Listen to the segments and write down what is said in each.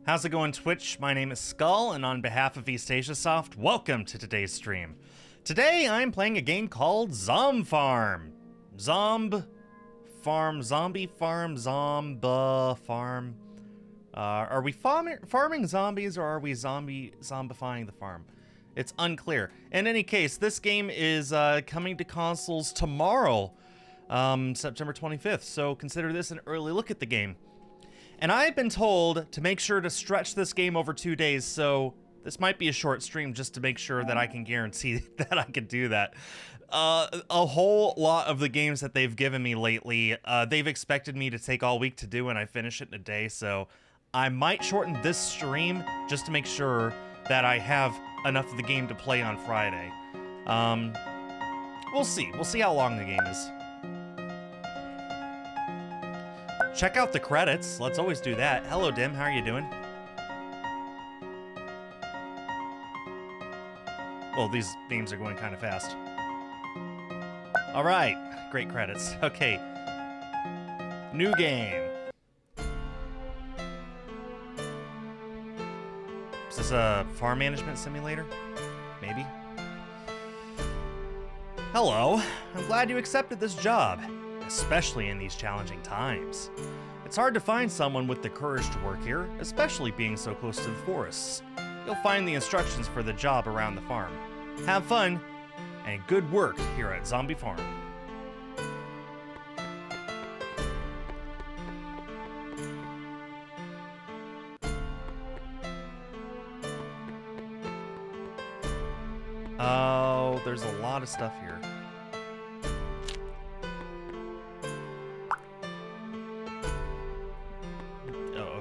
How's it going, Twitch? My name is Skull, and on behalf of East Asia Soft, welcome to today's stream. Today, I'm playing a game called ZombFarm. ZombFarm, Zombie Farm, Zomba Farm. Are we farming zombies, or are we zombifying the farm? It's unclear. In any case, this game is coming to consoles tomorrow, September 25th, so consider this an early look at the game. And I've been told to make sure to stretch this game over 2 days, so this might be a short stream just to make sure that I can guarantee that I can do that. A whole lot of the games that they've given me lately, they've expected me to take all week to do, and I finish it in a day, so I might shorten this stream just to make sure that I have enough of the game to play on Friday. We'll see. We'll see how long the game is. Check out the credits. Let's always do that. Hello, Dim. How are you doing? Well, these games are going kind of fast. All right. Great credits. Okay. New game. Is this a farm management simulator? Maybe. Hello. I'm glad you accepted this job, especially in these challenging times. It's hard to find someone with the courage to work here, especially being so close to the forests. You'll find the instructions for the job around the farm. Have fun, and good work here at ZombFarm. Oh, there's a lot of stuff here.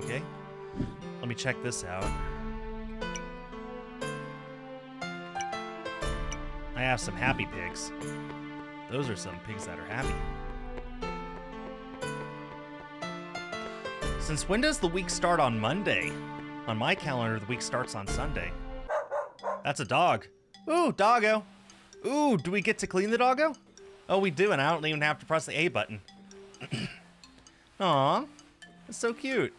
Okay. Let me check this out. I have some happy pigs. Those are some pigs that are happy. Since when does the week start on Monday? On my calendar, the week starts on Sunday. That's a dog. Ooh, doggo. Ooh, do we get to clean the doggo? Oh, we do, and I don't even have to press the A button. Aw, that's so cute.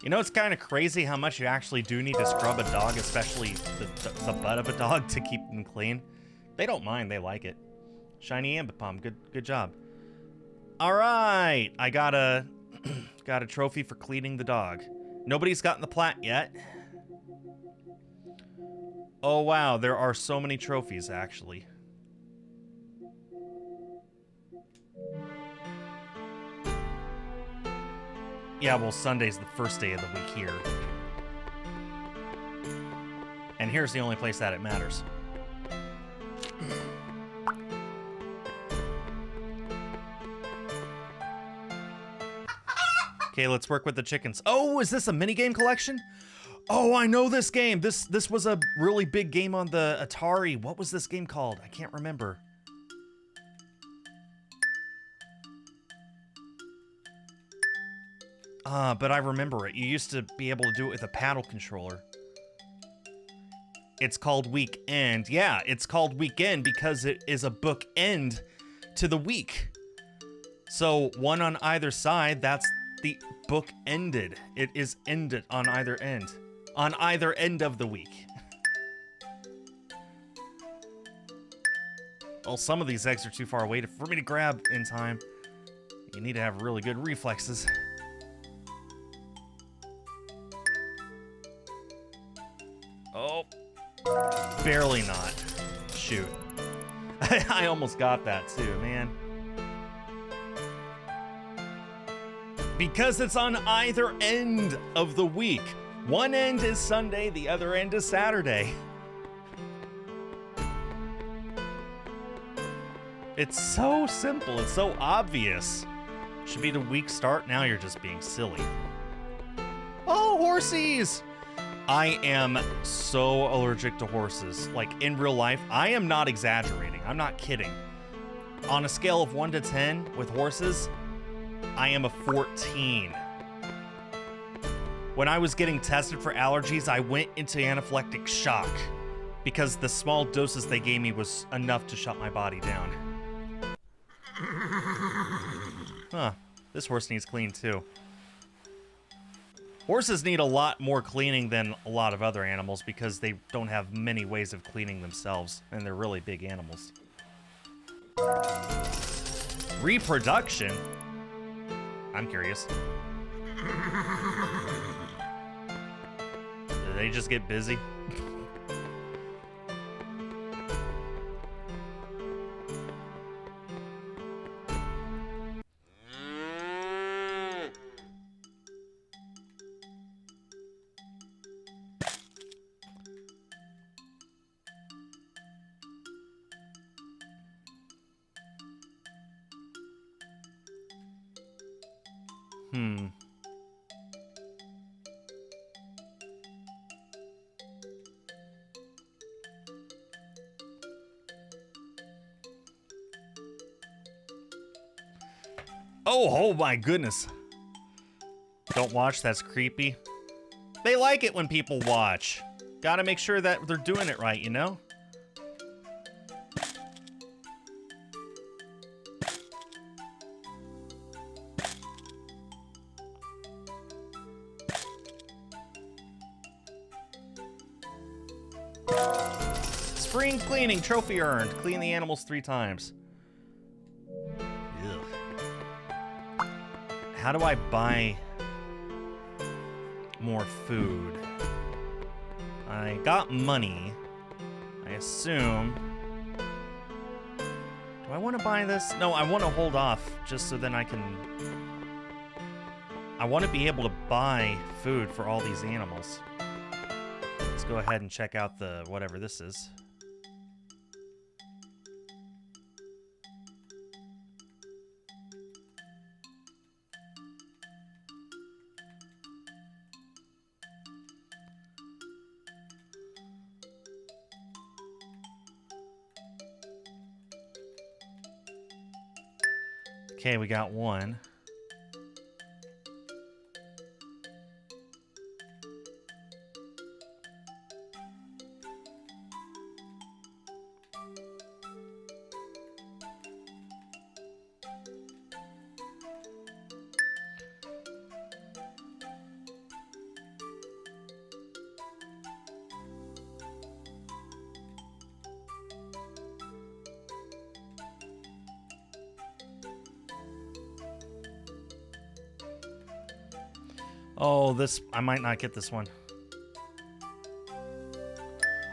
You know, it's kind of crazy how much you actually do need to scrub a dog, especially the butt of a dog, to keep them clean. They don't mind, they like it. Shiny Ambipom, good job. All right, I got a trophy for cleaning the dog. Nobody's gotten the plat yet. Oh wow, there are so many trophies actually. Yeah, well, Sunday's the first day of the week here. And here's the only place that it matters. Okay, let's work with the chickens. Oh, is this a minigame collection? Oh, I know this game. This was a really big game on the Atari. What was this game called? I can't remember. But I remember it. You used to be able to do it with a paddle controller. It's called Weekend. Yeah, it's called Weekend because it is a bookend to the week. So one on either side, that's the book ended. It is ended on either end. On either end of the week. Well, some of these eggs are too far away for me to grab in time. You need to have really good reflexes. Oh, barely not. Shoot. I almost got that too, man. Because it's on either end of the week. One end is Sunday, the other end is Saturday. It's so simple, it's so obvious. Should be the week start, now you're just being silly. Oh, horsies! I am so allergic to horses. Like, in real life, I am not exaggerating. I'm not kidding. On a scale of 1 to 10 with horses, I am a 14. When I was getting tested for allergies, I went into anaphylactic shock because the small doses they gave me was enough to shut my body down. Huh. This horse needs clean too. Horses need a lot more cleaning than a lot of other animals because they don't have many ways of cleaning themselves, and they're really big animals. Reproduction? I'm curious. Do they just get busy? Oh my goodness. Don't watch, that's creepy. They like it when people watch. Gotta make sure that they're doing it right, you know? Spring cleaning, trophy earned. Clean the animals 3 times. Ugh. How do I buy more food? I got money. I assume. Do I want to buy this? No, I want to hold off just so then I can... I want to be able to buy food for all these animals. Let's go ahead and check out the whatever this is. Okay, we got one. Oh, this... I might not get this one.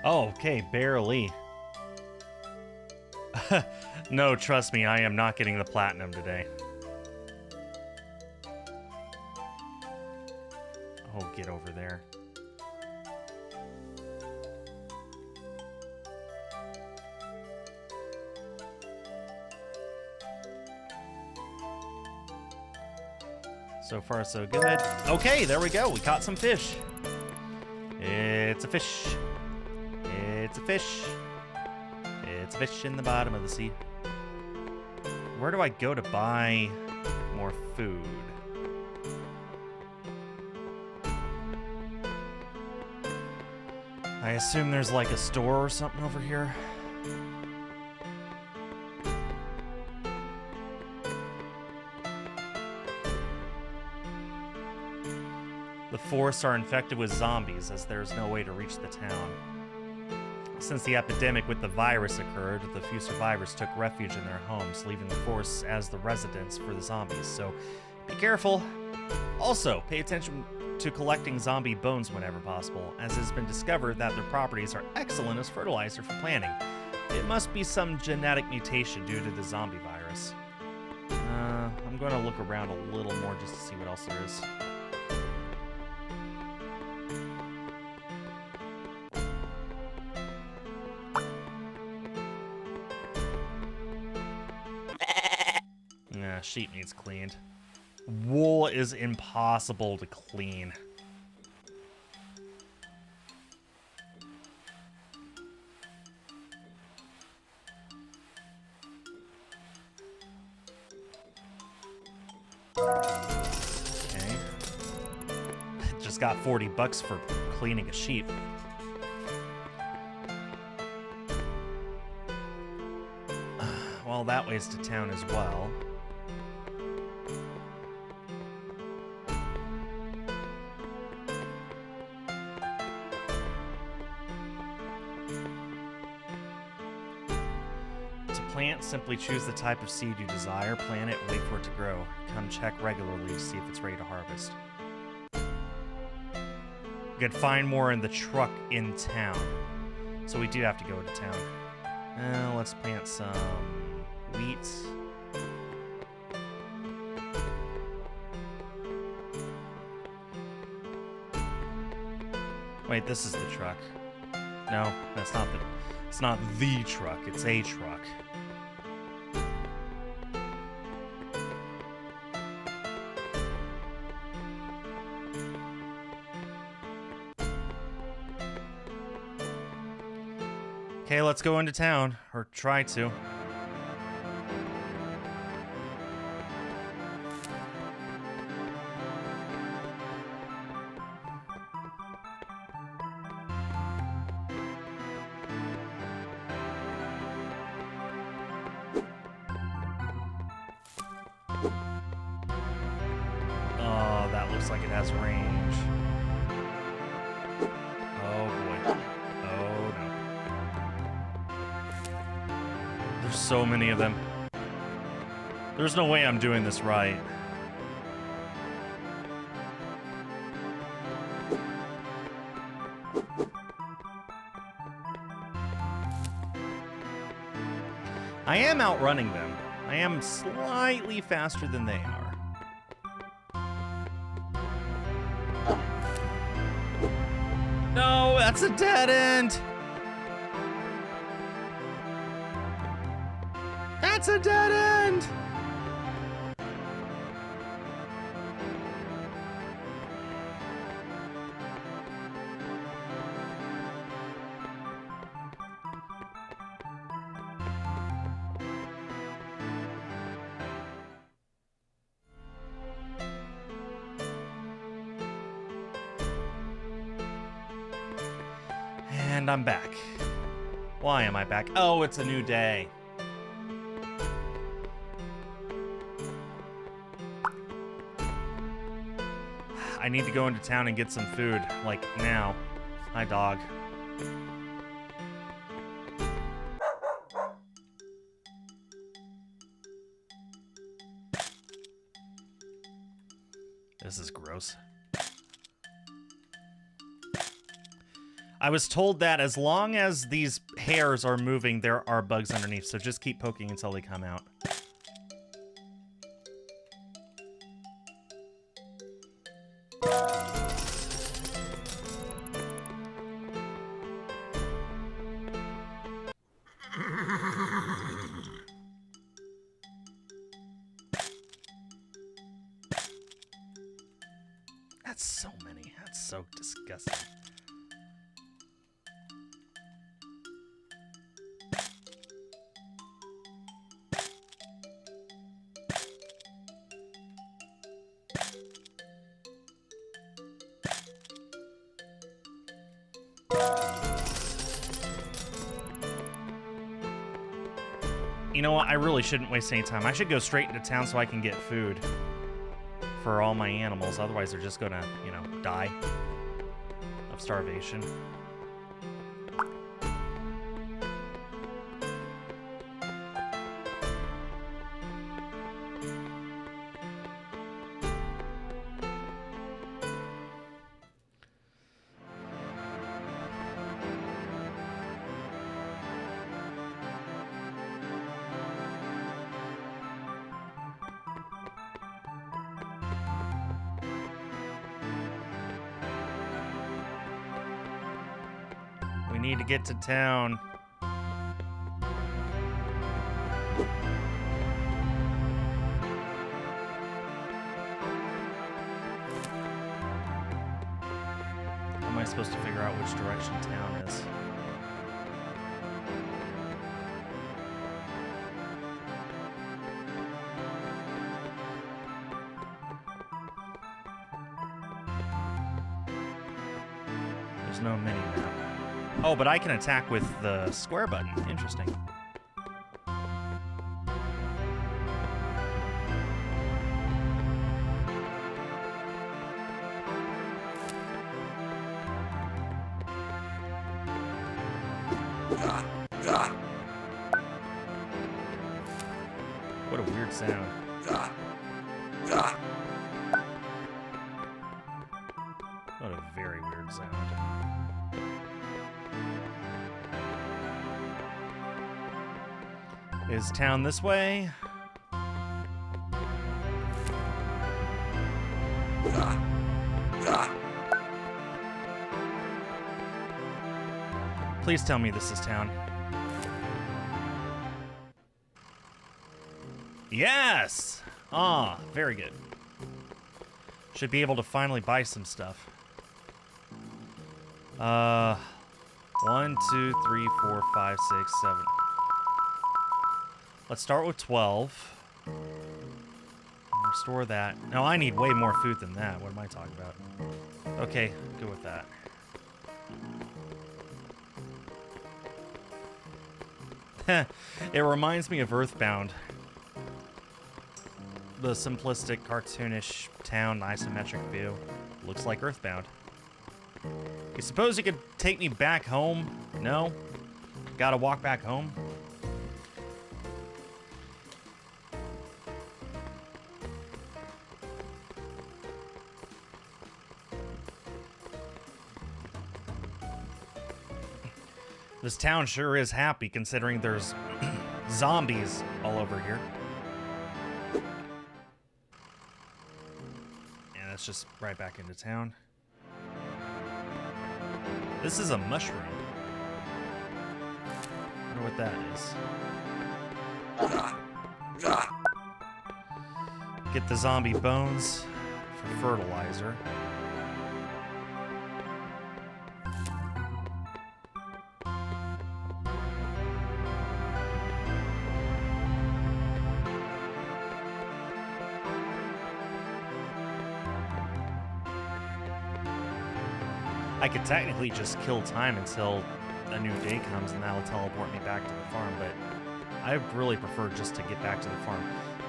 Oh, okay, barely. No, trust me, I am not getting the platinum today. Oh, get over there. So far, so good. Okay, there we go. We caught some fish. It's a fish. It's a fish. It's a fish in the bottom of the sea. Where do I go to buy more food? I assume there's like a store or something over here. The forests are infected with zombies, as there is no way to reach the town. Since the epidemic with the virus occurred, the few survivors took refuge in their homes, leaving the forests as the residence for the zombies, so be careful. Also, pay attention to collecting zombie bones whenever possible, as it has been discovered that their properties are excellent as fertilizer for planting. It must be some genetic mutation due to the zombie virus. I'm going to look around a little more just to see what else there is. Sheep needs cleaned. Wool is impossible to clean. Okay. Just got 40 bucks for cleaning a sheep. Well, that way's to town as well. . plant, simply choose the type of seed you desire, plant it, wait for it to grow. Come check regularly to see if it's ready to harvest. We could find more in the truck in town. So we do have to go to town. Let's plant some wheat. Wait, this is the truck. No, that's not the... It's not the truck, it's a truck. Okay, let's go into town. Or try to. Oh, that looks like it has range. Oh boy. Oh no. There's so many of them. There's no way I'm doing this right. I am outrunning them. I am slightly faster than they are. No, that's a dead end! That's a dead end! And I'm back. Why am I back? Oh, it's a new day. I need to go into town and get some food, like now. Hi, dog. This is gross. I was told that as long as these hairs are moving, there are bugs underneath, so just keep poking until they come out. That's so many. That's so disgusting. You know what? I really shouldn't waste any time. I should go straight into town so I can get food for all my animals. Otherwise, they're just gonna, you know, die of starvation. We need to get to town. How am I supposed to figure out which direction town is? There's no mini-map. Oh, but I can attack with the square button. Interesting. What a weird sound. What a very weird sound. Is town this way? Please tell me this is town. Yes! Ah, very good. Should be able to finally buy some stuff. 1, 2, 3, 4, 5, 6, 7. Let's start with 12. Restore that. No, I need way more food than that. What am I talking about? Okay, go with that. It reminds me of Earthbound. The simplistic, cartoonish town, isometric view. Looks like Earthbound. You suppose you could take me back home? No? Gotta walk back home? This town sure is happy considering there's zombies all over here. And that's just right back into town. This is a mushroom. I wonder what that is. Get the zombie bones for fertilizer. I could technically just kill time until a new day comes and that'll teleport me back to the farm, but I really prefer just to get back to the farm.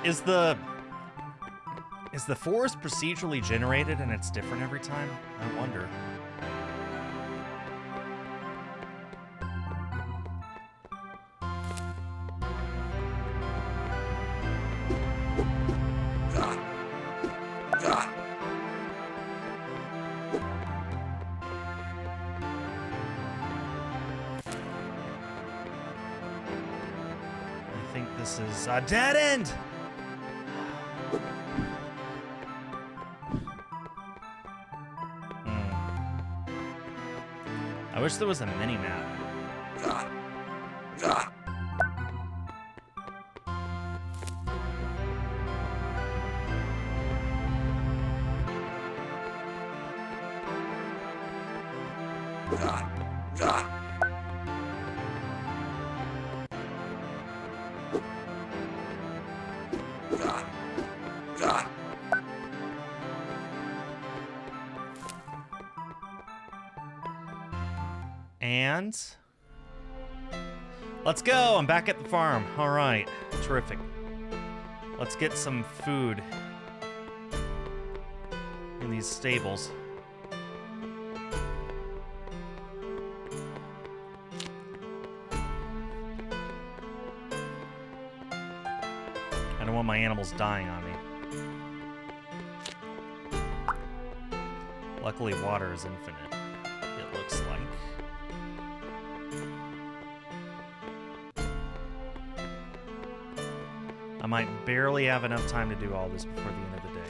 Is the forest procedurally generated and it's different every time? I wonder. This is a dead end! I wish there was a mini-map. And let's go. I'm back at the farm. All right. Terrific. Let's get some food in these stables. I don't want my animals dying on me. Luckily, water is infinite, it looks like. I might barely have enough time to do all this before the end of the day.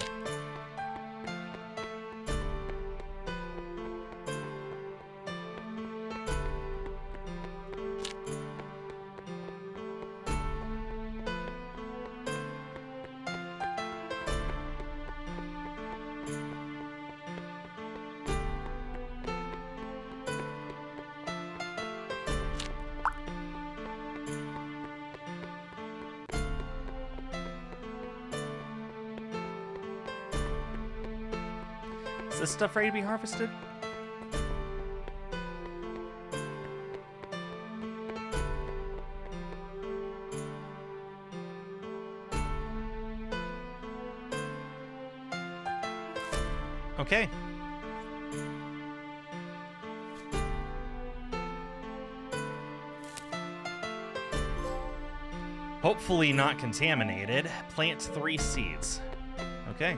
Is this stuff ready to be harvested? Okay. Hopefully not contaminated. Plant 3 seeds. Okay.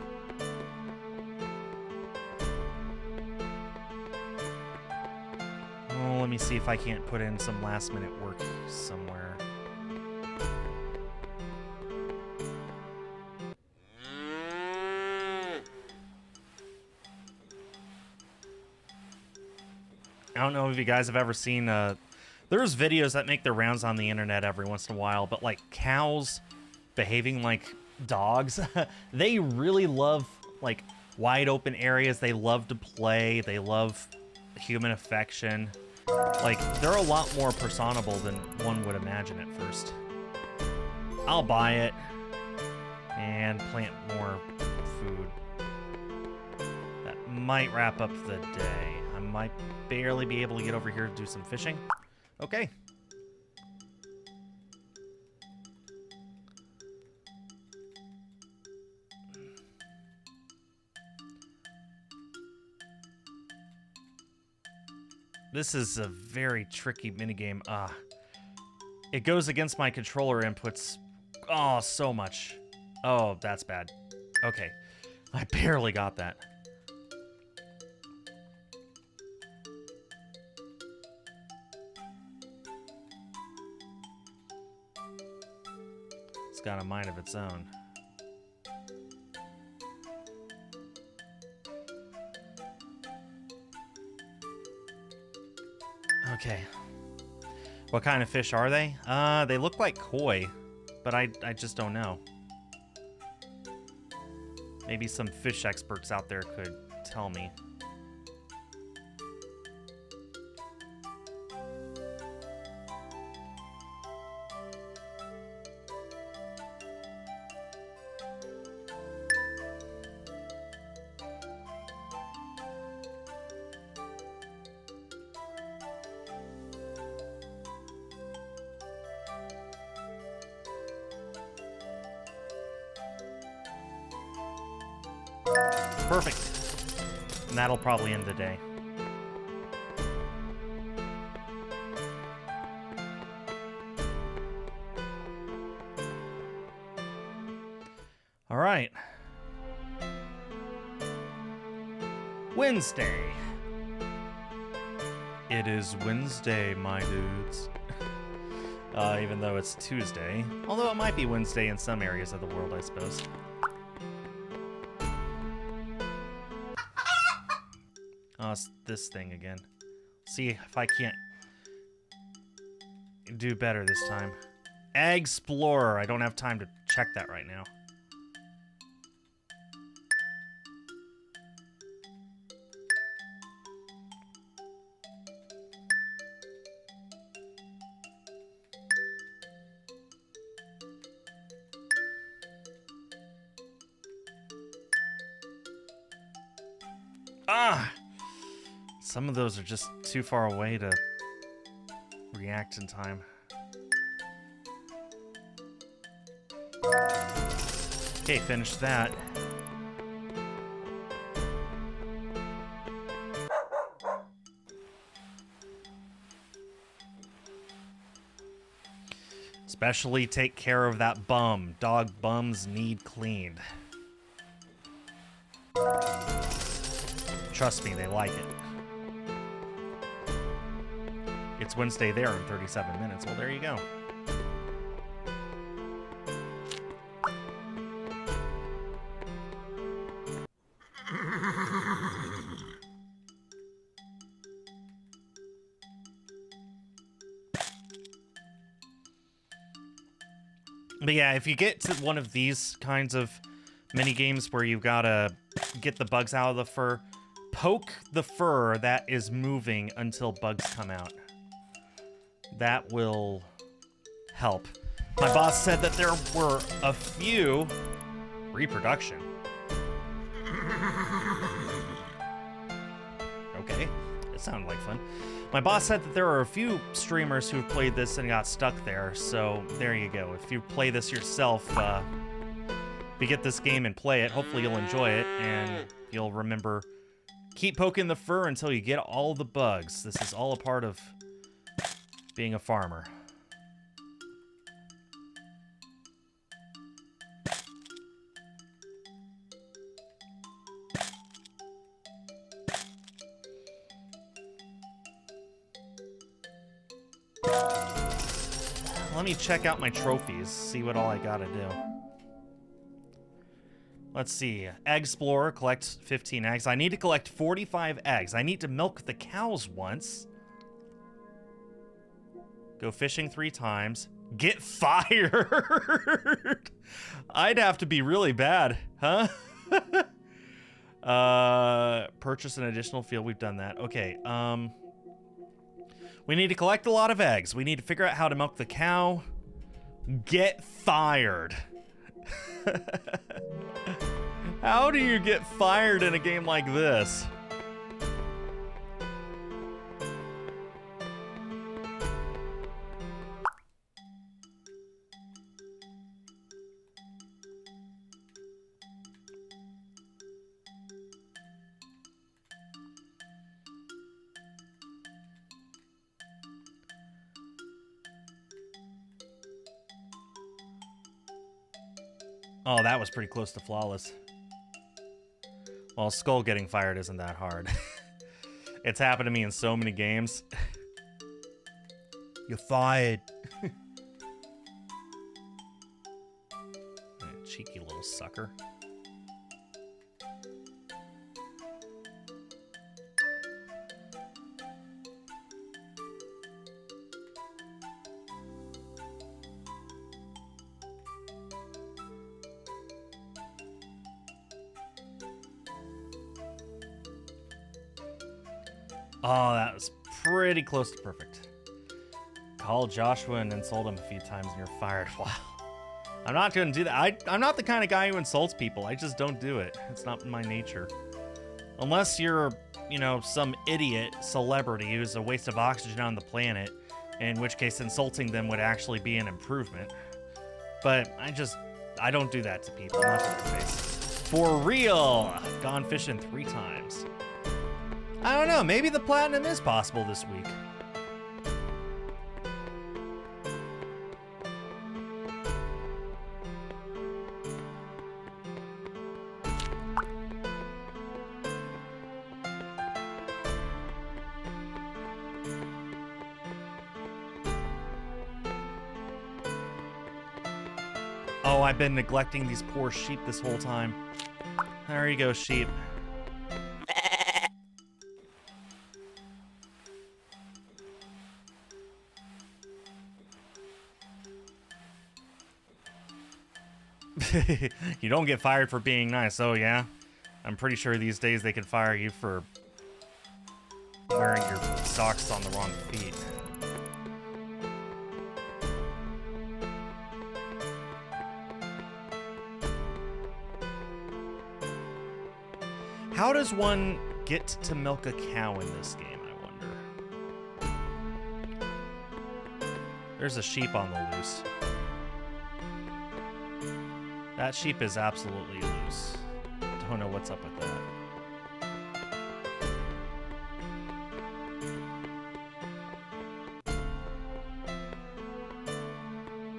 Oh, let me see if I can't put in some last-minute work somewhere. I don't know if you guys have ever seen, there's videos that make their rounds on the internet every once in a while, but like cows behaving like dogs, they really love like wide open areas. They love to play. They love human affection. Like, they're a lot more personable than one would imagine at first. I'll buy it and plant more food. That might wrap up the day. I might barely be able to get over here to do some fishing. Okay. This is a very tricky minigame. It goes against my controller inputs. Oh, so much. Oh, that's bad. Okay. I barely got that. It's got a mind of its own. Okay. What kind of fish are they? They look like koi, but I just don't know. Maybe some fish experts out there could tell me. Perfect. And that'll probably end the day. All right. Wednesday. It is Wednesday, my dudes. Even though it's Tuesday. Although it might be Wednesday in some areas of the world, I suppose. Oh, it's this thing again. See if I can't do better this time. Explorer. I don't have time to check that right now. Ah! Some of those are just too far away to react in time. Okay, finished that. Especially take care of that bum. Dog bums need cleaned. Trust me, they like it. It's Wednesday there in 37 minutes. Well, there you go. But yeah, if you get to one of these kinds of mini games where you've got to get the bugs out of the fur, poke the fur that is moving until bugs come out. That will help. My boss said that there were a few reproduction. Okay, it sounded like fun. My boss said that there are a few streamers who've played this and got stuck there, so there you go. If you play this yourself, if you get this game and play it, hopefully you'll enjoy it, and you'll remember, keep poking the fur until you get all the bugs. This is all a part of being a farmer. let me check out my trophies, see what all I gotta do. Let's see. Egg Explorer, collect 15 eggs. I need to collect 45 eggs. I need to milk the cows once. Go fishing 3 times. Get fired! I'd have to be really bad, huh? Purchase an additional field. We've done that. Okay, we need to collect a lot of eggs. We need to figure out how to milk the cow. Get fired. How do you get fired in a game like this? Oh, that was pretty close to flawless. Well, Skull getting fired isn't that hard. It's happened to me in so many games. You're fired. Cheeky little sucker. Oh, that was pretty close to perfect. Call Joshua and insult him a few times and you're fired. Wow. I'm not going to do that. I'm not the kind of guy who insults people. I just don't do it. It's not in my nature. Unless you're, you know, some idiot celebrity who's a waste of oxygen on the planet, in which case insulting them would actually be an improvement. But I don't do that to people. Not to their face. For real. Gone fishing 3 times. I don't know, maybe the platinum is possible this week. Oh, I've been neglecting these poor sheep this whole time. There you go, sheep. You don't get fired for being nice. Oh, yeah? I'm pretty sure these days they could fire you for wearing your socks on the wrong feet. How does one get to milk a cow in this game, I wonder? There's a sheep on the loose. That sheep is absolutely loose. Don't know what's up with that.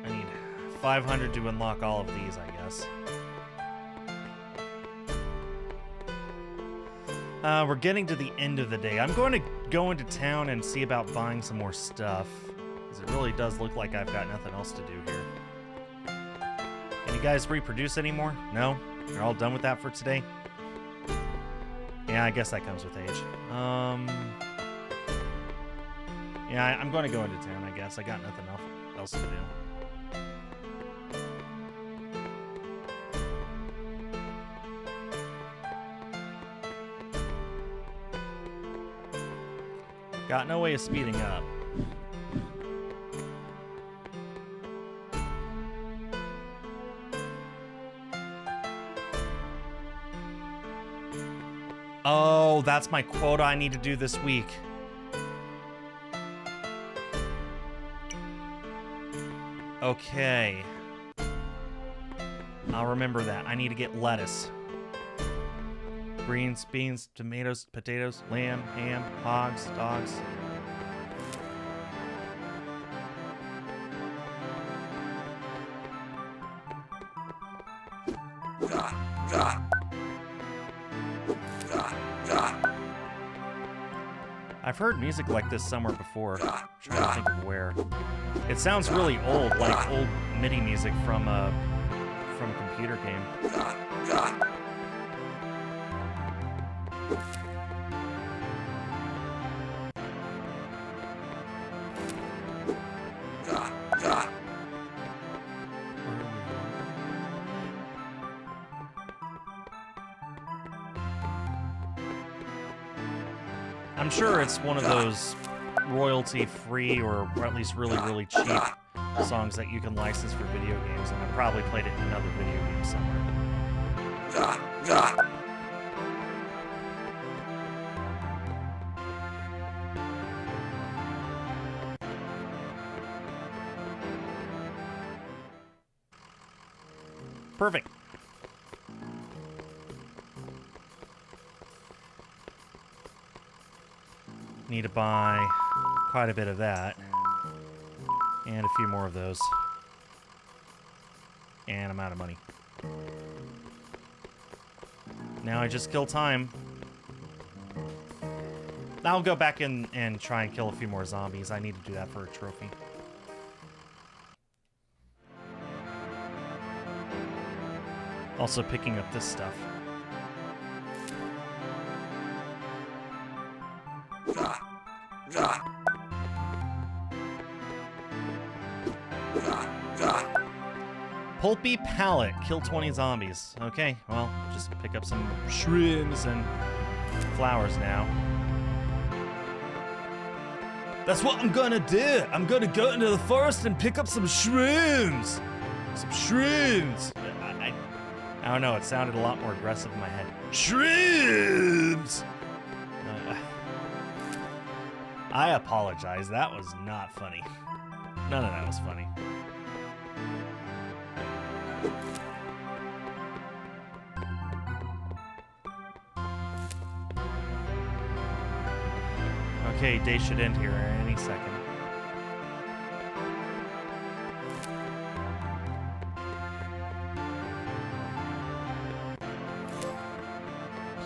I need 500 to unlock all of these, I guess. We're getting to the end of the day. I'm going to go into town and see about buying some more stuff, because it really does look like I've got nothing else to do here. Can you guys reproduce anymore? No? You're all done with that for today? Yeah, I guess that comes with age. Yeah, I'm going to go into town, I guess. I got nothing else to do. Got no way of speeding up. Oh, that's my quota I need to do this week. Okay. I'll remember that. I need to get lettuce. Greens, beans, tomatoes, potatoes, lamb, ham, hogs, dogs. I've heard music like this somewhere before. I'm trying to think of where. It sounds really old, like old MIDI music from a computer game. I'm sure it's one of those royalty-free or at least really, really cheap songs that you can license for video games, and I probably played it in another video game somewhere. Perfect. Need to buy quite a bit of that. And a few more of those. And I'm out of money. Now I just kill time. I'll go back in and try and kill a few more zombies. I need to do that for a trophy. Also picking up this stuff. Pulpy pallet. Kill 20 zombies. Okay, well, just pick up some shrooms and flowers now. That's what I'm gonna do. I'm gonna go into the forest and pick up some shrooms. Some shrooms. I don't know, it sounded a lot more aggressive in my head. Shrooms! I apologize, that was not funny. None of that was funny. Okay, day should end here any second.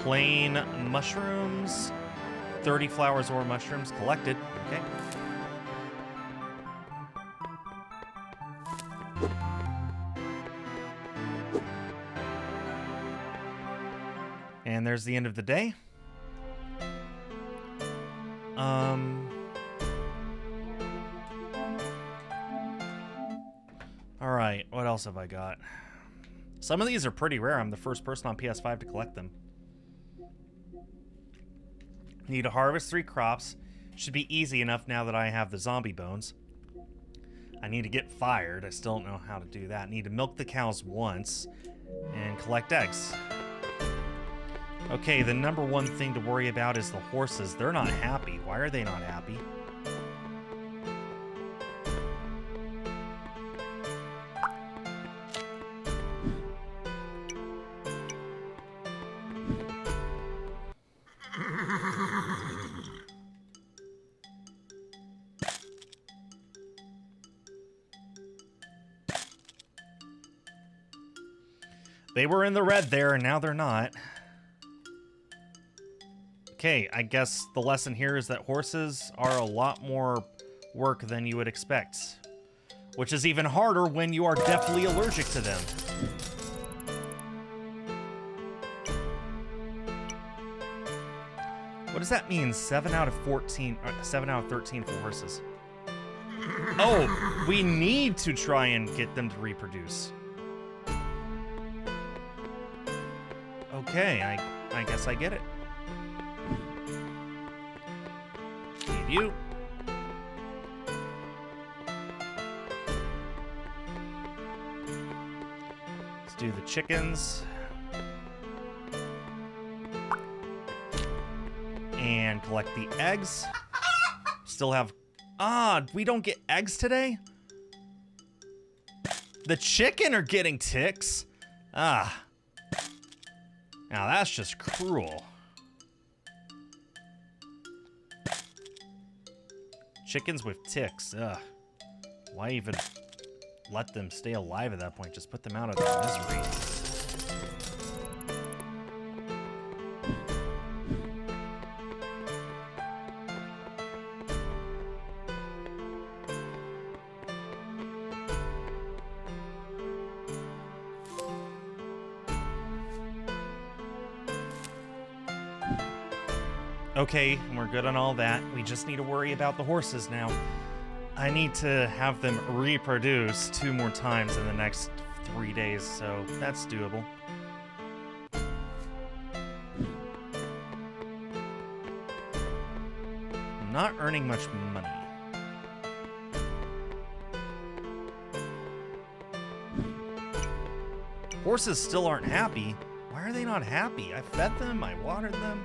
Plain mushrooms. 30 flowers or mushrooms collected. Okay. And there's the end of the day. Alright, what else have I got? Some of these are pretty rare. I'm the first person on PS5 to collect them. Need to harvest 3 crops. Should be easy enough now that I have the zombie bones. I need to get fired. I still don't know how to do that. Need to milk the cows once and collect eggs. Okay, the number one thing to worry about is the horses. They're not happy. Why are they not happy? They were in the red there, and now they're not. Okay, I guess the lesson here is that horses are a lot more work than you would expect. Which is even harder when you are deathly allergic to them. What does that mean? 7 out of 14, 7 out of 13 for horses. Oh, we need to try and get them to reproduce. Okay, I guess I get it. Need you. Let's do the chickens. And collect the eggs. Still have... we don't get eggs today? The chicken are getting ticks? Now that's just cruel. Chickens with ticks, ugh. Why even let them stay alive at that point? Just put them out of their misery. Okay, we're good on all that. We just need to worry about the horses now. I need to have them reproduce 2 more times in the next 3 days, so that's doable. I'm not earning much money. Horses still aren't happy. Why are they not happy? I fed them, I watered them.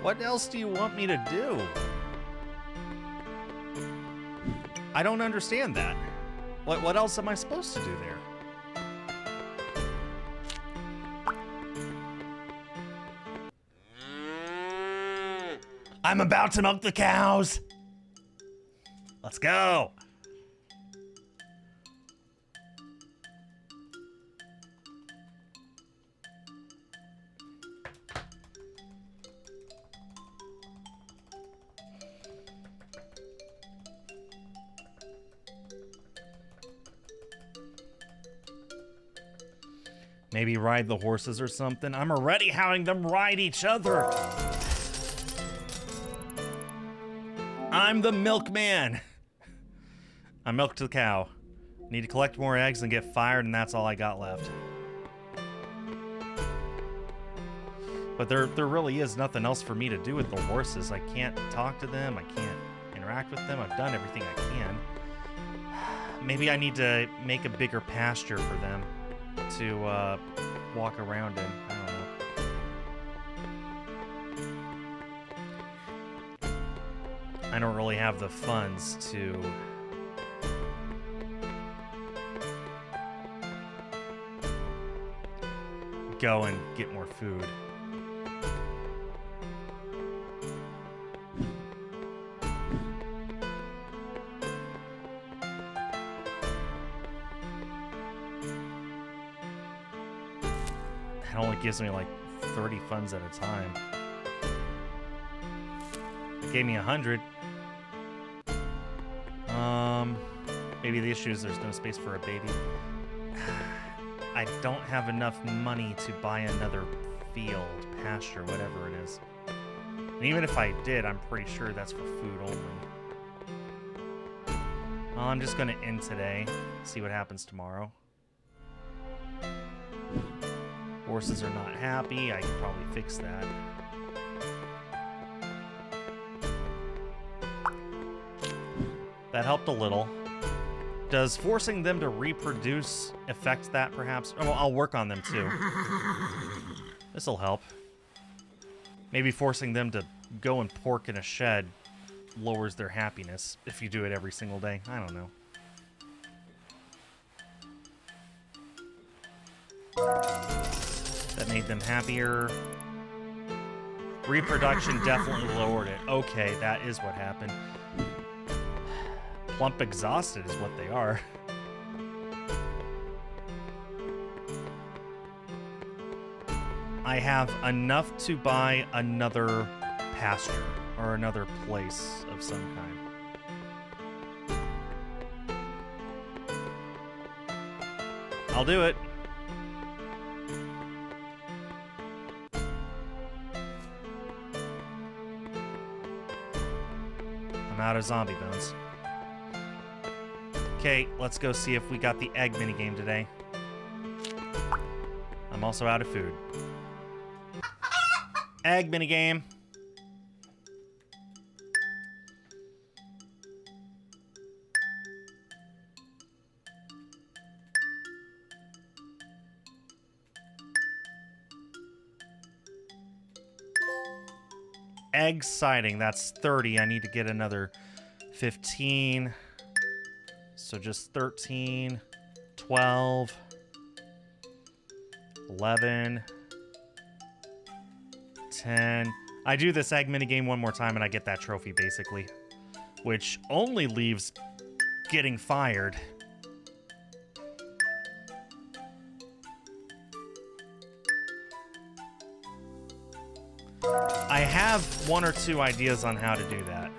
What else do you want me to do? I don't understand that. What else am I supposed to do there? I'm about to milk the cows. Let's go. Maybe ride the horses or something. I'm already having them ride each other. I'm the milkman. I milked the cow. Need to collect more eggs and get fired, and that's all I got left. But there really is nothing else for me to do with the horses. I can't talk to them. I can't interact with them. I've done everything I can. Maybe I need to make a bigger pasture for them to walk around in. I don't know. I don't really have the funds to go and get more food. It only gives me like 30 funds at a time. It gave me 100. Maybe the issue is there's no space for a baby. I don't have enough money to buy another field, pasture, whatever it is. And even if I did, I'm pretty sure that's for food only. Well, I'm just gonna end today, see what happens tomorrow. Horses are not happy. I can probably fix that. That helped a little. Does forcing them to reproduce affect that, perhaps? Oh, I'll work on them, too. This'll help. Maybe forcing them to go and pork in a shed lowers their happiness if you do it every single day. I don't know. That made them happier. Reproduction definitely lowered it. Okay, that is what happened. Plump exhausted is what they are. I have enough to buy another pasture or another place of some kind. I'll do it. I'm out of zombie bones. Okay, let's go see if we got the egg minigame today. I'm also out of food. Egg minigame. Egg sighting, that's 30. I need to get another 15. So just 13, 12, 11, 10. I do this egg minigame one more time and I get that trophy, basically. Which only leaves getting fired. I have 1 or 2 ideas on how to do that.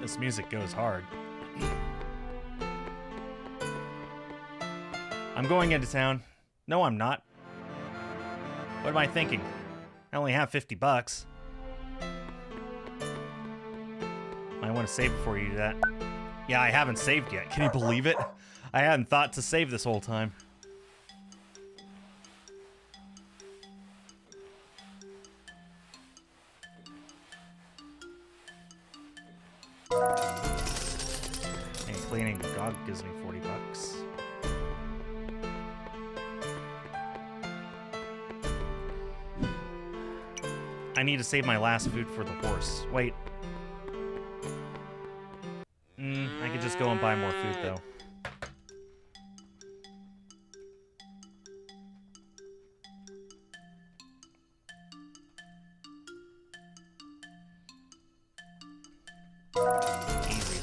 This music goes hard. I'm going into town. No, I'm not. What am I thinking? I only have 50 bucks. I want to save before you do that. Yeah, I haven't saved yet. Can you believe it? I hadn't thought to save this whole time. And cleaning the dog gives me 40 bucks. I need to save my last food for the horse. Wait. I could just go and buy more food, though. Easy.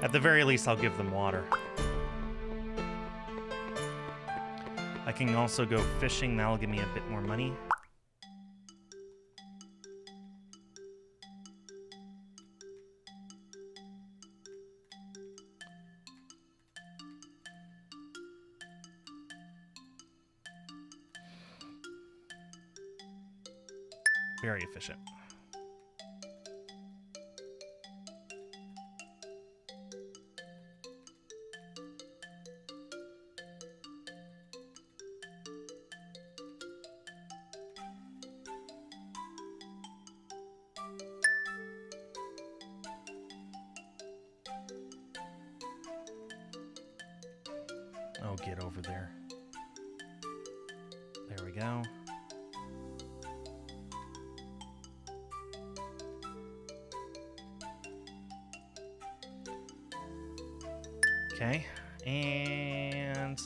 At the very least, I'll give them water. I can also go fishing. That'll give me a bit more money. Very efficient. Oh, get over there. There we go. Okay, and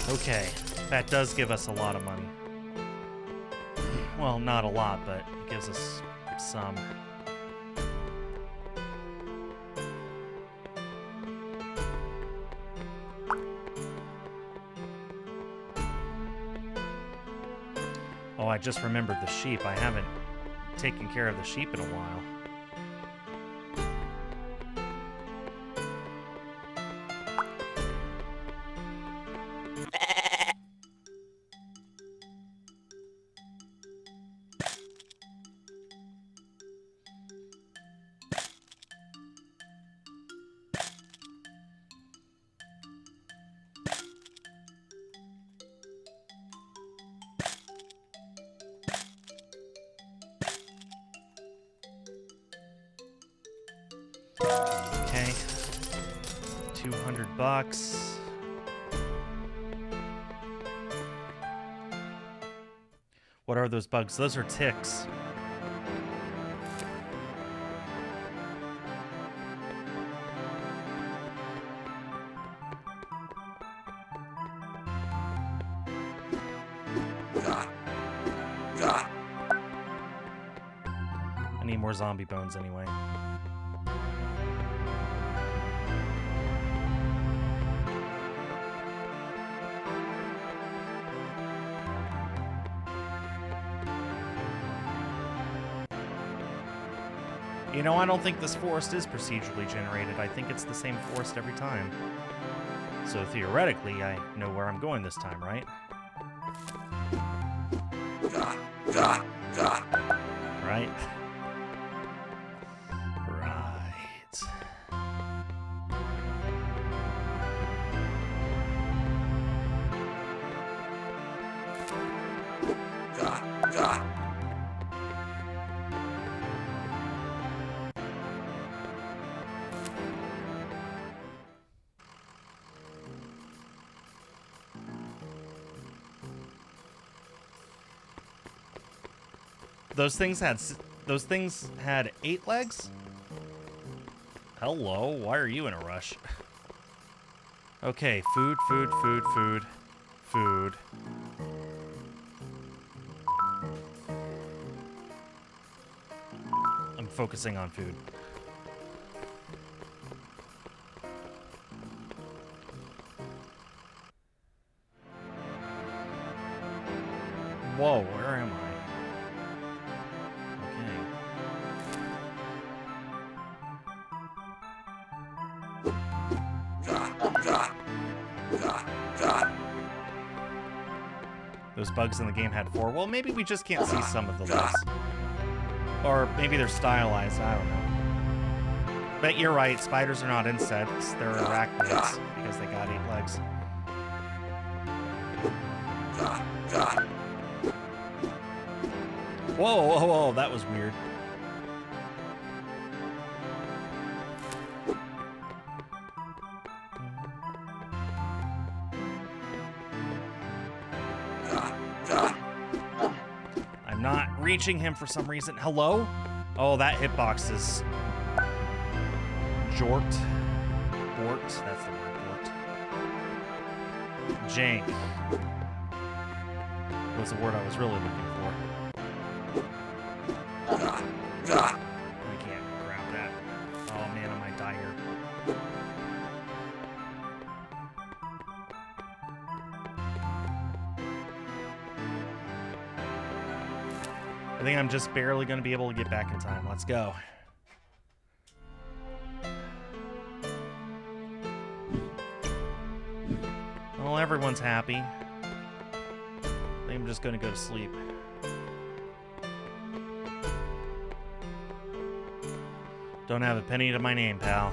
okay, that does give us a lot of money. Well, not a lot, but it gives us some. Oh, I just remembered the sheep. I haven't taken care of the sheep in a while. Okay. 200 bucks. What are those bugs? Those are ticks. I need more zombie bones anyway. You know, I don't think this forest is procedurally generated. I think it's the same forest every time. So theoretically, I know where I'm going this time, right? Right? Right. Those things had 8 legs? Hello, why are you in a rush? Okay, food. focusing on food. Whoa, where am I? Those bugs in the game had 4. Well, maybe we just can't see some of the legs. Or maybe they're stylized, I don't know. But you're right, spiders are not insects, they're arachnids, because they got 8 legs. Whoa, whoa, whoa, that was weird. I'm not reaching him for some reason. Hello? Oh, that hitbox is jorked. Borked, that's the word, borked. Jank was the word I was really looking for. I can't grab that. Oh man, I might die here. I think I'm just barely going to be able to get back in time. Let's go. Well, everyone's happy. I think I'm just going to go to sleep. Don't have a penny to my name, pal.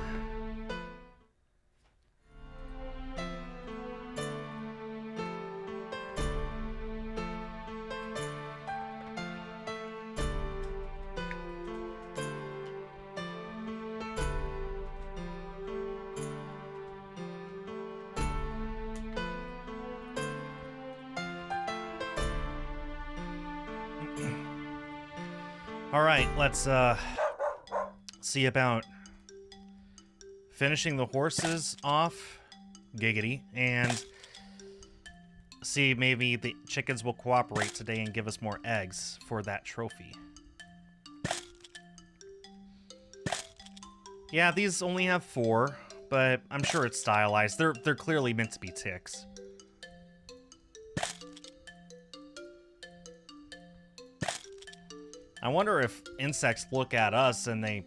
All right, let's see about finishing the horses off, giggity, and see maybe the chickens will cooperate today and give us more eggs for that trophy. Yeah, these only have 4, but I'm sure it's stylized. They're clearly meant to be ticks. I wonder if insects look at us and I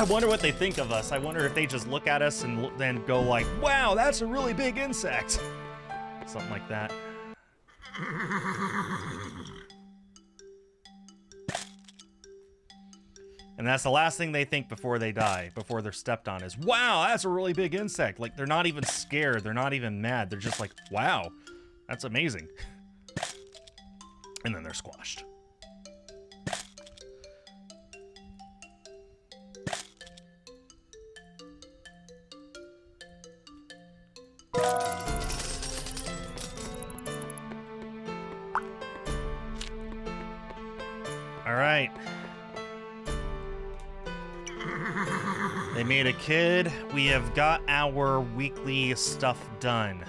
wonder what they think of us. I wonder if they just look at us and then go like, wow, that's a really big insect. Something like that. And that's the last thing they think before they die, before they're stepped on, is, wow, that's a really big insect. Like, they're not even scared. They're not even mad. They're just like, wow, that's amazing. And then they're squashed. All right. They made a kid. We have got our weekly stuff done.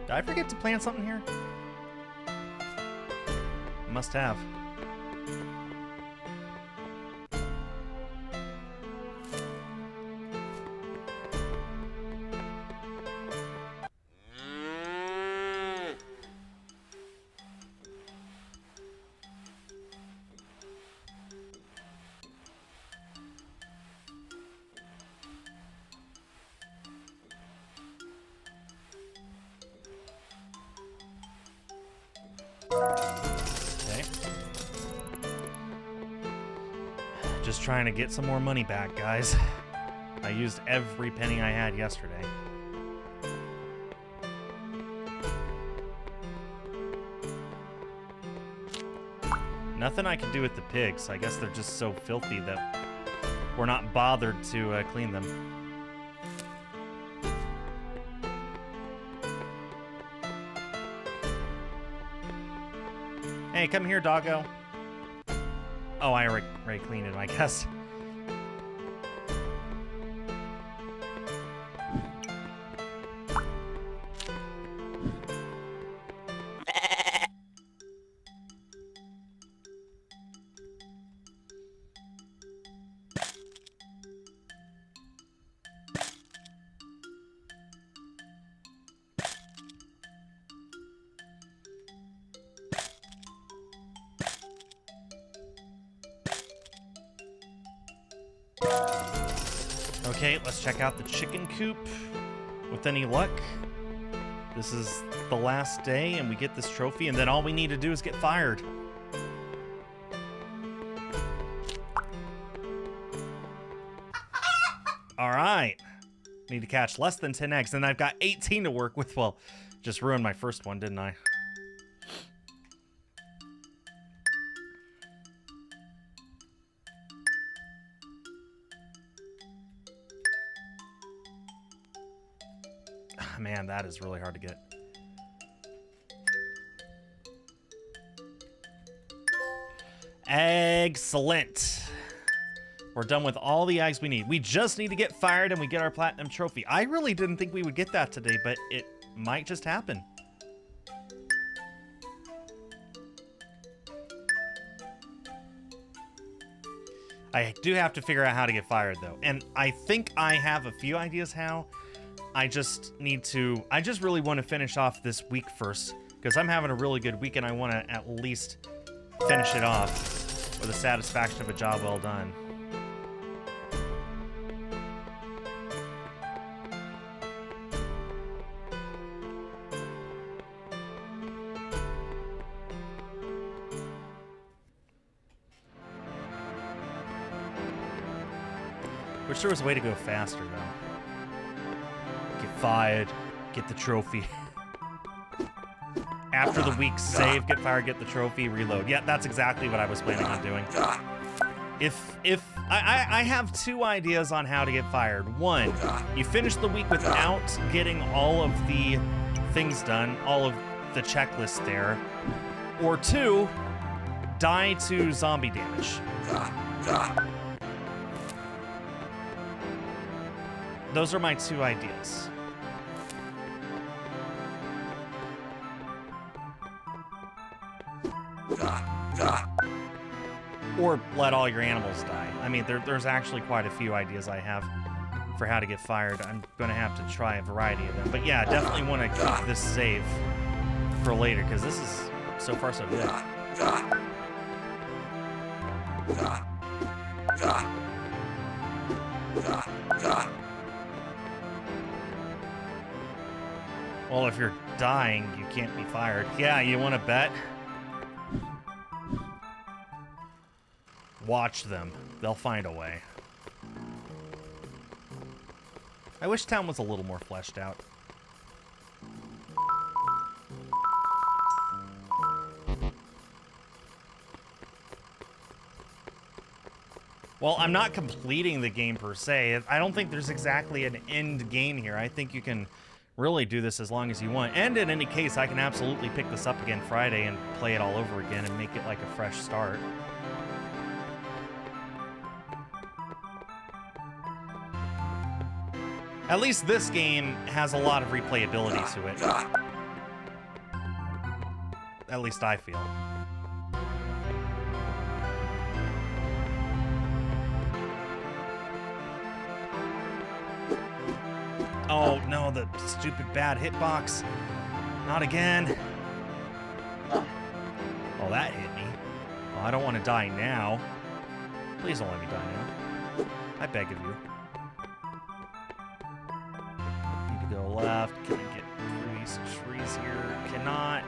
Did I forget to plant something here? Must have. Okay. Just trying to get some more money back, guys. I used every penny I had yesterday. Nothing I can do with the pigs. I guess they're just so filthy that we're not bothered to clean them. Hey, come here, doggo. Oh, I already cleaned him, I guess. Okay, let's check out the chicken coop. With any luck, this is the last day and we get this trophy, and then all we need to do is get fired. All right. Need to catch less than 10 eggs, and I've got 18 to work with. Well, just ruined my first one, didn't I? Man, that is really hard to get. Excellent. We're done with all the eggs we need. We just need to get fired and we get our platinum trophy. I really didn't think we would get that today, but it might just happen. I do have to figure out how to get fired, though. And I think I have a few ideas how. I just really want to finish off this week first, because I'm having a really good week and I want to at least finish it off with the satisfaction of a job well done. Wish there was a way to go faster, though. Get fired, get the trophy. After the week, save, get fired, get the trophy, reload. Yeah, that's exactly what I was planning on doing. I have two ideas on how to get fired. One, you finish the week without getting all of the things done, all of the checklist there. Or two, die to zombie damage. Those are my two ideas. Or let all your animals die. I mean, there's actually quite a few ideas I have for how to get fired. I'm going to have to try a variety of them. But yeah, definitely want to keep this save for later, because this is so far so good. Well, if you're dying, you can't be fired. Yeah, you want to bet? Watch them. They'll find a way. I wish town was a little more fleshed out. Well, I'm not completing the game per se. I don't think there's exactly an end game here. I think you can really do this as long as you want. And in any case, I can absolutely pick this up again Friday and play it all over again and make it like a fresh start. At least this game has a lot of replayability to it. At least I feel. Oh, no, the stupid bad hitbox. Not again. Oh, that hit me. Oh, I don't want to die now. Please don't let me die now. I beg of you. Need to go left. Can I get through these trees here? Cannot.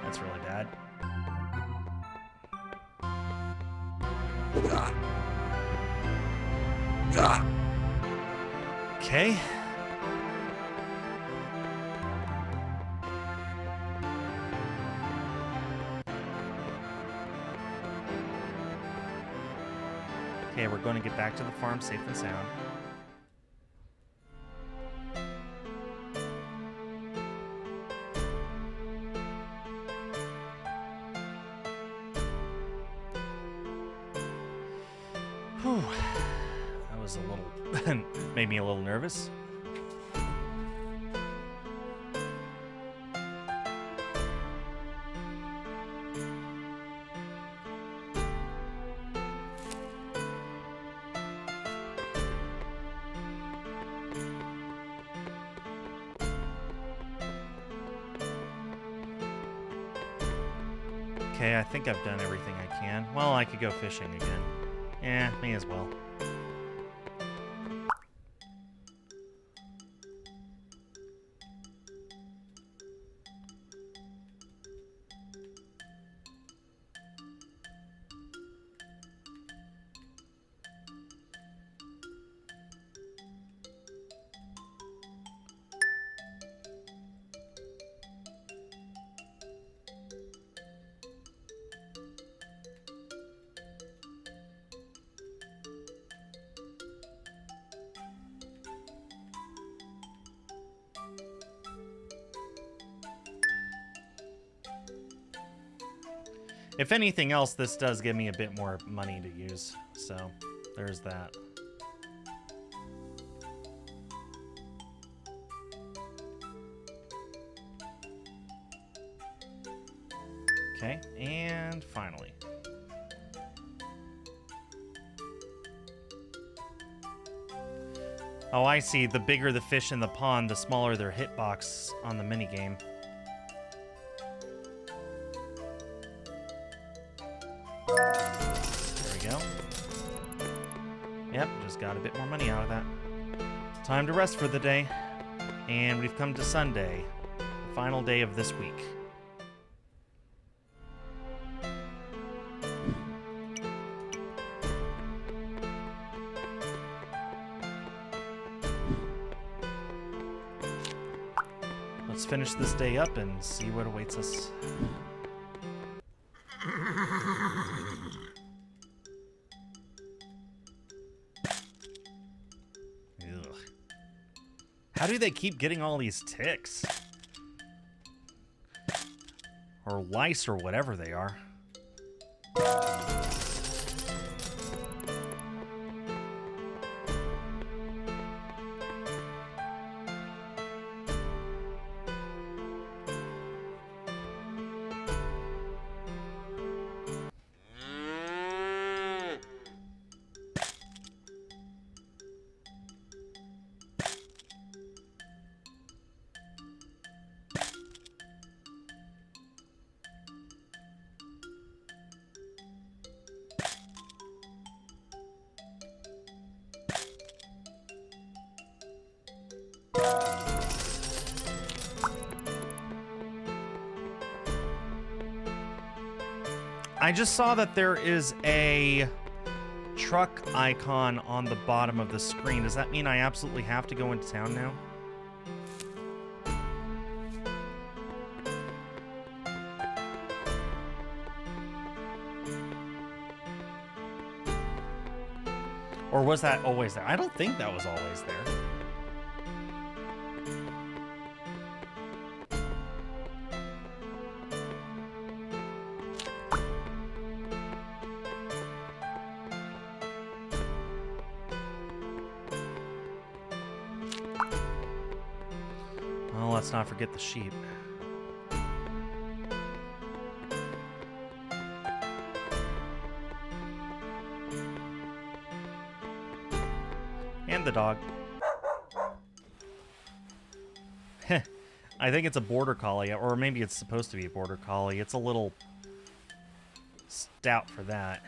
That's really bad. Okay. Okay, we're going to get back to the farm safe and sound. Whew. That was a little... made me a little nervous. Okay, I think I've done everything I can. Well, I could go fishing again. Yeah, may as well. If anything else, this does give me a bit more money to use. So, there's that. Okay, and finally. Oh, I see. The bigger the fish in the pond, the smaller their hitbox on the minigame. There we go. Yep, just got a bit more money out of that. Time to rest for the day. And we've come to Sunday, the final day of this week. Let's finish this day up and see what awaits us. Ugh. How do they keep getting all these ticks? Or lice or whatever they are. I just saw that there is a truck icon on the bottom of the screen. Does that mean I absolutely have to go into town now? Or was that always there? I don't think that was always there. Well, let's not forget the sheep. And the dog. I think it's a border collie, or maybe it's supposed to be a border collie. It's a little stout for that.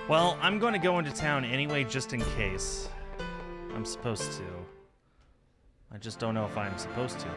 Well, I'm going to go into town anyway, just in case. I'm supposed to. I just don't know if I'm supposed to.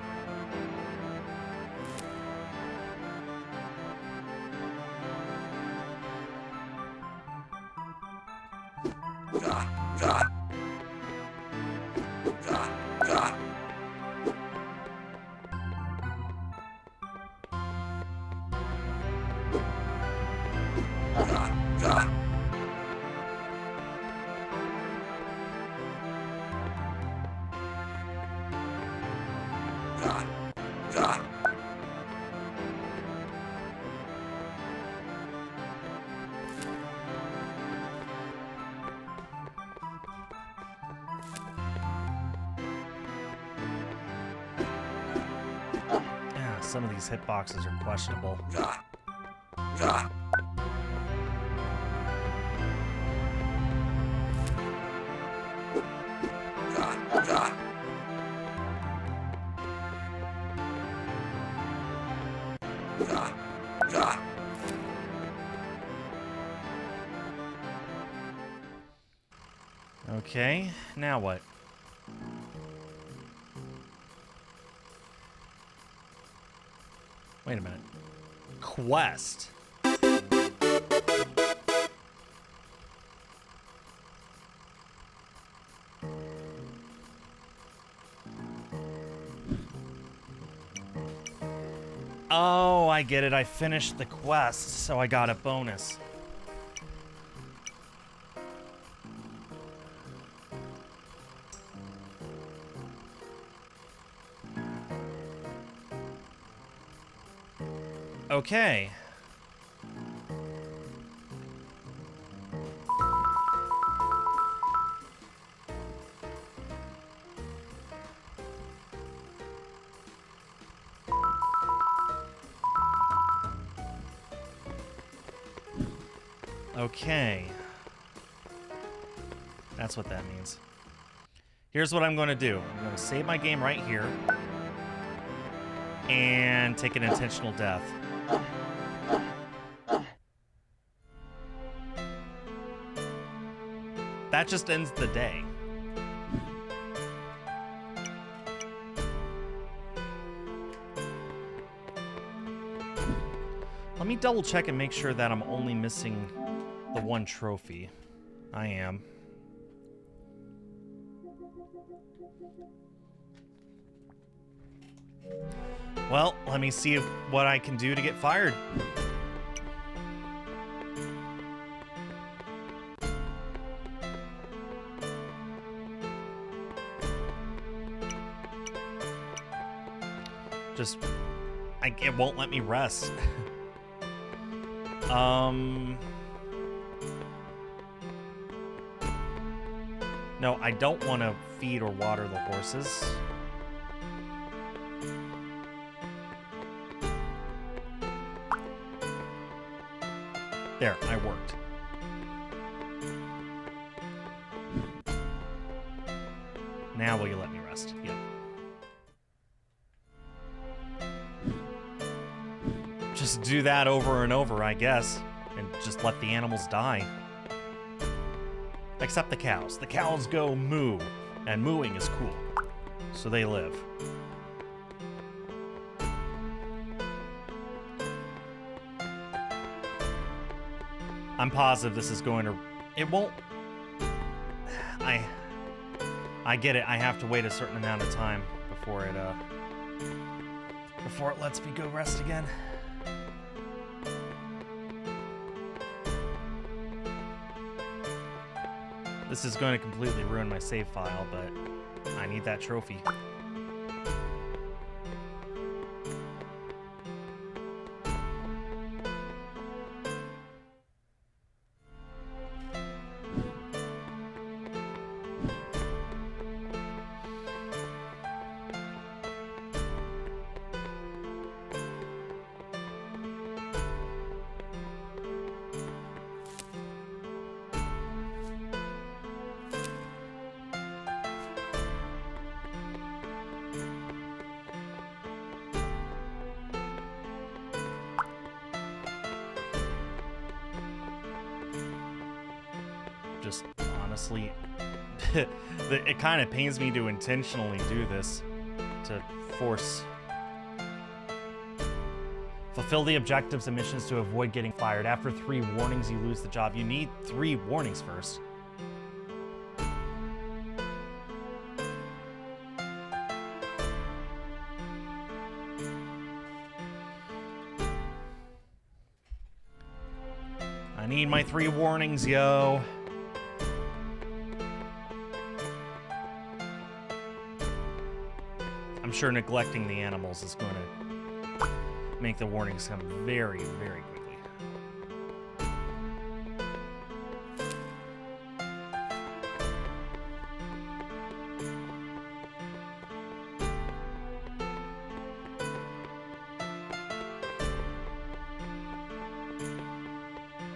Some of these hitboxes are questionable. Okay, now what? Wait a minute. Quest. Oh, I get it. I finished the quest, so I got a bonus. Okay. Okay. That's what that means. Here's what I'm going to do. I'm going to save my game right here. And take an intentional death. That just ends the day. Let me double check and make sure that I'm only missing the one trophy. I am. Well, let me see what I can do to get fired. Just, it won't let me rest. No, I don't want to feed or water the horses. There, I worked. Now will you let me rest? Yep. Just do that over and over, I guess, and just let the animals die. Except the cows. The cows go moo, and mooing is cool, so they live. I'm positive this is going to... It won't... I get it. I have to wait a certain amount of time before it lets me go rest again. This is going to completely ruin my save file, but I need that trophy. Just honestly, it kind of pains me to intentionally do this, to fulfill the objectives and missions to avoid getting fired. After 3 warnings, you lose the job. You need 3 warnings first. I need my 3 warnings, yo. I'm sure neglecting the animals is going to make the warnings come very, very quickly.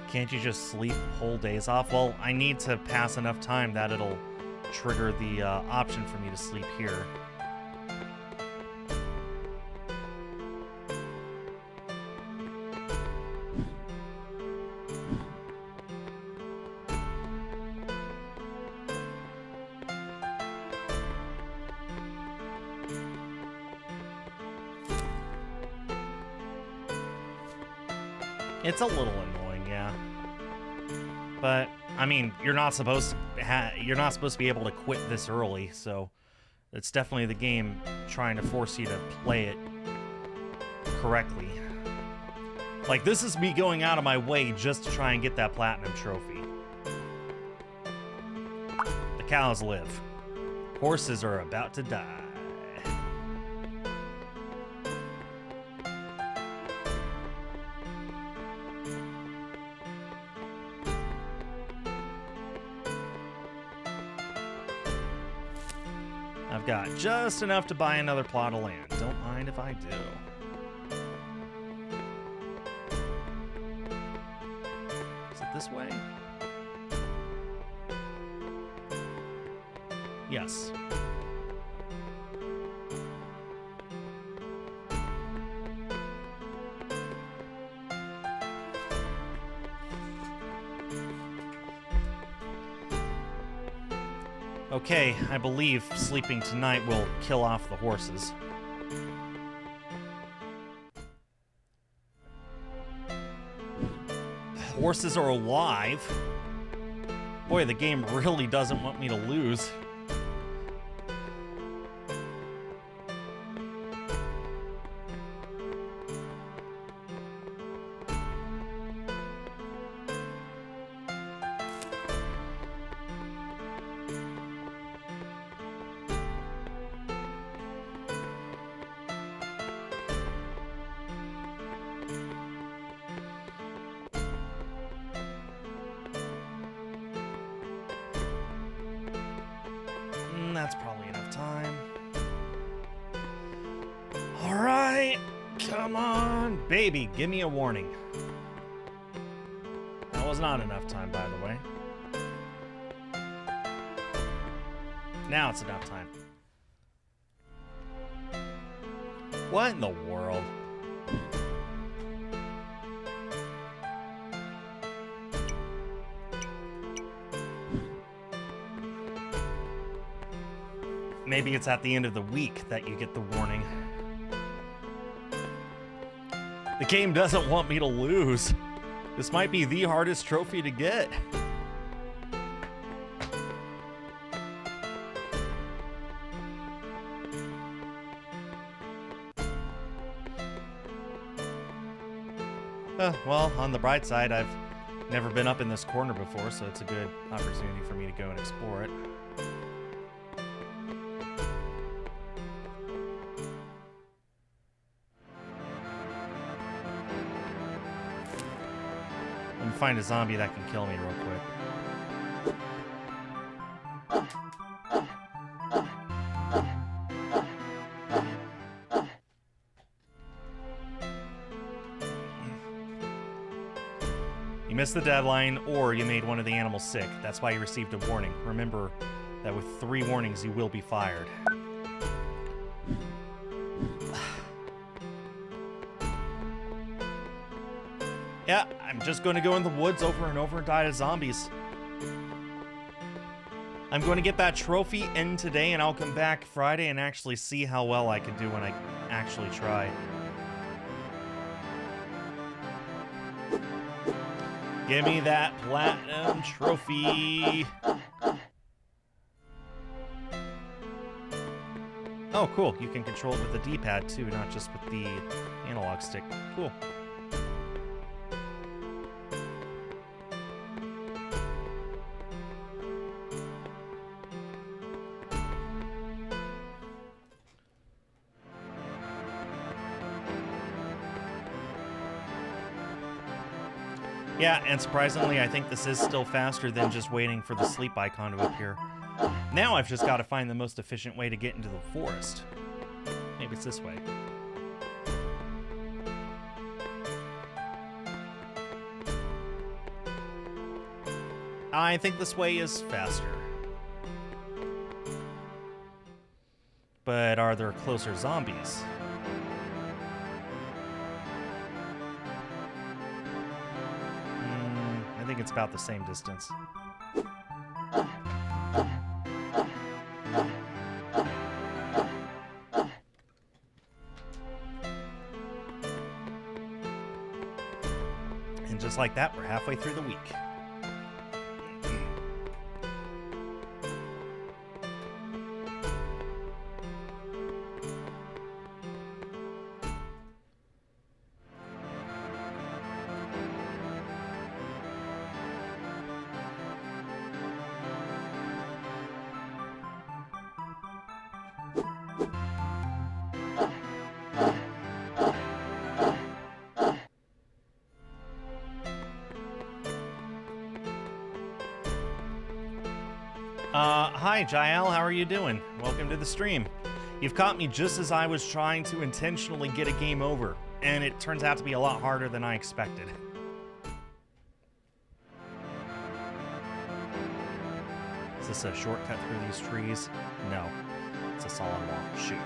Can't you just sleep whole days off? Well, I need to pass enough time that it'll trigger the option for me to sleep here. It's a little annoying, yeah. But I mean, you're not supposed to be able to quit this early, so it's definitely the game trying to force you to play it correctly. Like, this is me going out of my way just to try and get that platinum trophy. The cows live. Horses are about to die. I've got just enough to buy another plot of land. Don't mind if I do. Is it this way? Yes. Okay, I believe sleeping tonight will kill off the horses. Horses are alive. Boy, the game really doesn't want me to lose. That's probably enough time. All right, come on, baby, give me a warning. That was not enough time, by the way. Now it's enough time. What in the world? Maybe it's at the end of the week that you get the warning. The game doesn't want me to lose. This might be the hardest trophy to get. Well, on the bright side, I've never been up in this corner before, so it's a good opportunity for me to go and explore it. Let me find a zombie that can kill me real quick. You missed the deadline, or you made one of the animals sick. That's why you received a warning. Remember that with 3 warnings, you will be fired. Yeah, I'm just going to go in the woods over and over and die to zombies. I'm going to get that trophy in today, and I'll come back Friday and actually see how well I can do when I actually try. Give me that platinum trophy. Oh, cool. You can control it with the D-pad, too, not just with the analog stick. Cool. Yeah, and surprisingly, I think this is still faster than just waiting for the sleep icon to appear. Now I've just got to find the most efficient way to get into the forest. Maybe it's this way. I think this way is faster. But are there closer zombies? I think it's about the same distance. And just like that, we're halfway through the week. hi, Jael, how are you doing? Welcome to the stream. You've caught me just as I was trying to intentionally get a game over, and it turns out to be a lot harder than I expected. Is this a shortcut through these trees? No. It's a solid wall. Shoot.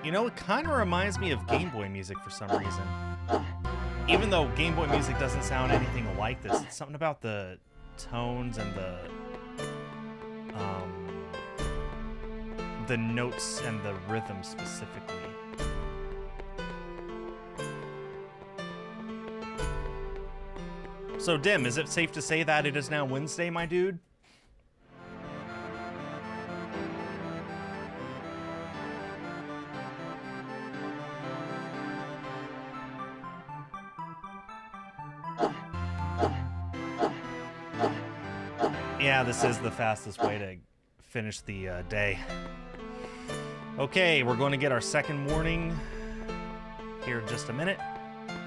You know, it kind of reminds me of Game Boy music for some reason. Even though Game Boy music doesn't sound anything like this, it's something about the tones and the notes and the rhythm specifically. So, Dim, is it safe to say that it is now Wednesday, my dude? Yeah, this is the fastest way to finish the day. Okay, we're going to get our second warning here in just a minute.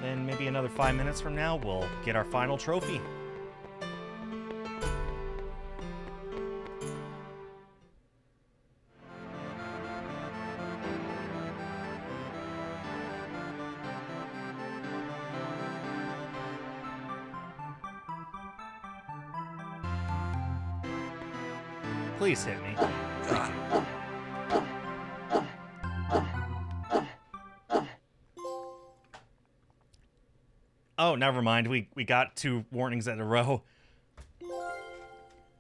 Then maybe another 5 minutes from now, we'll get our final trophy. Please hit me. Thank you. Oh, never mind. We got 2 warnings in a row.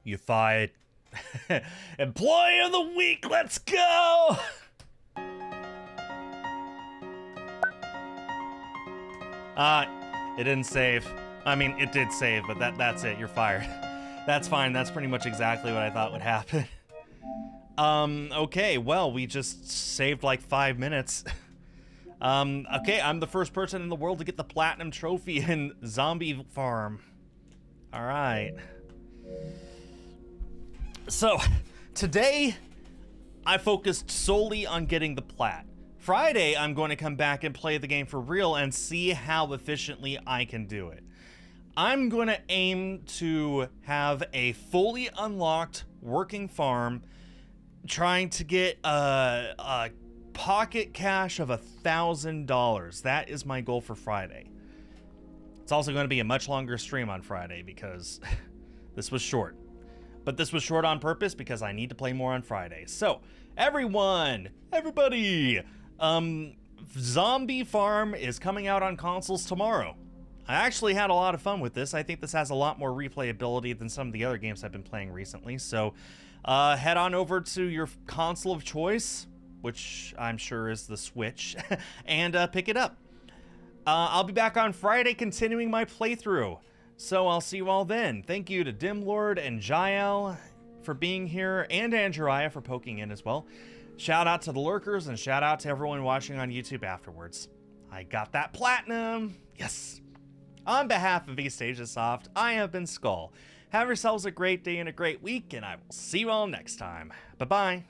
You fired. Employee of the week, let's go! It didn't save. I mean, it did save, but that's it. You're fired. That's fine. That's pretty much exactly what I thought would happen. Okay, well, we just saved like 5 minutes. Okay, I'm the first person in the world to get the platinum trophy in ZombFarm. All right. So, today, I focused solely on getting the plat. Friday, I'm going to come back and play the game for real and see how efficiently I can do it. I'm going to aim to have a fully unlocked working farm, trying to get a pocket cash of $1,000. That is my goal for Friday. It's also going to be a much longer stream on Friday because this was short. But this was short on purpose because I need to play more on Friday. So, everybody, ZombFarm is coming out on consoles tomorrow. I actually had a lot of fun with this. I think this has a lot more replayability than some of the other games I've been playing recently. So, head on over to your console of choice, which I'm sure is the Switch, and pick it up. I'll be back on Friday continuing my playthrough. So I'll see you all then. Thank you to Dimlord and Jael for being here, and Andrea for poking in as well. Shout out to the lurkers, and shout out to everyone watching on YouTube afterwards. I got that platinum! Yes! On behalf of East Asia Soft, I have been Skull. Have yourselves a great day and a great week, and I will see you all next time. Bye-bye.